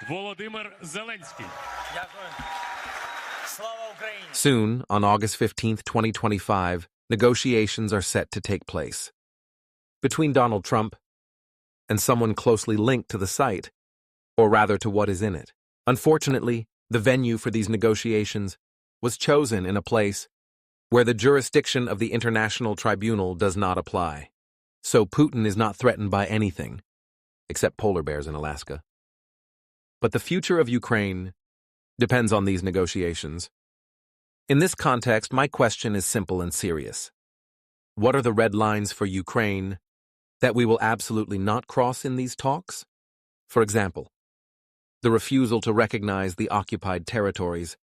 Volodymyr Zelenskyy. Soon, on August 15, 2025, negotiations are set to take place between Donald Trump and someone closely linked to the site, or rather to what is in it. Unfortunately, the venue for these negotiations was chosen in a place where the jurisdiction of the International Tribunal does not apply. So Putin is not threatened by anything, except polar bears in Alaska. But the future of Ukraine depends on these negotiations. In this context, my question is simple and serious. What are the red lines for Ukraine that we will absolutely not cross in these talks? For example, the refusal to recognize the occupied territories,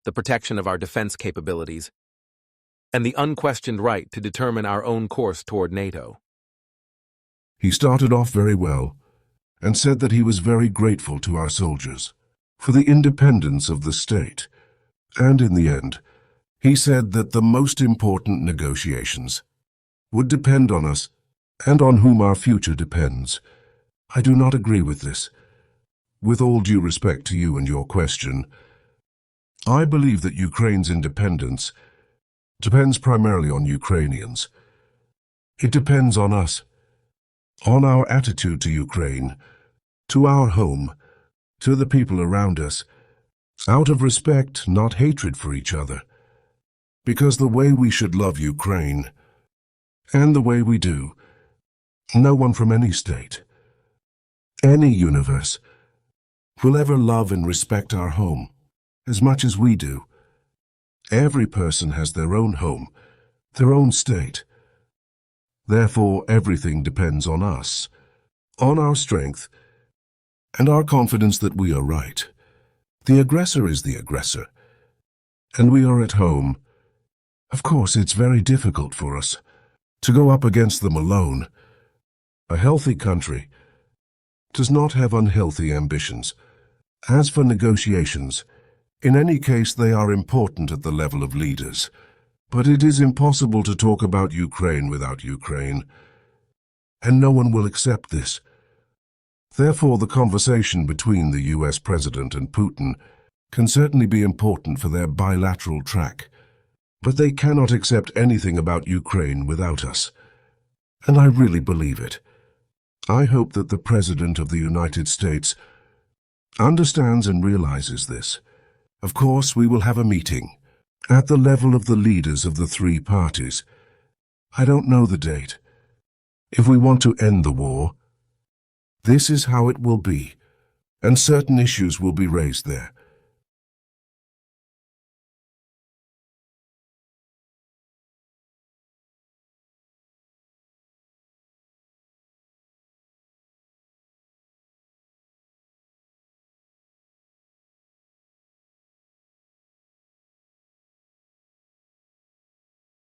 the protection of our defense capabilities, and the unquestioned right to determine our own course toward NATO. He started off very well and said that he was very grateful to our soldiers for the independence of the state. And in the end, he said that the most important negotiations would depend on us and on whom our future depends. I do not agree with this. With all due respect to you and your question, I believe that Ukraine's independence depends primarily on Ukrainians. It depends on us, on our attitude to Ukraine, to our home, to the people around us, out of respect, not hatred for each other. Because the way we should love Ukraine, and the way we do, no one from any state, any universe, will ever love and respect our home as much as we do. Every person has their own home, their own state. Therefore, everything depends on us, on our strength, and our confidence that we are right. The aggressor is the aggressor, and we are at home. Of course, it's very difficult for us to go up against them alone. A healthy country does not have unhealthy ambitions. As for negotiations, in any case they are important at the level of leaders. But it is impossible to talk about Ukraine without Ukraine, and no one will accept this. Therefore, the conversation between the US President and Putin can certainly be important for their bilateral track, but they cannot accept anything about Ukraine without us. And I really believe it. I hope that the President of the United States understands and realizes this. Of course, we will have a meeting at the level of the leaders of the three parties. I don't know the date. If we want to end the war, this is how it will be, and certain issues will be raised there.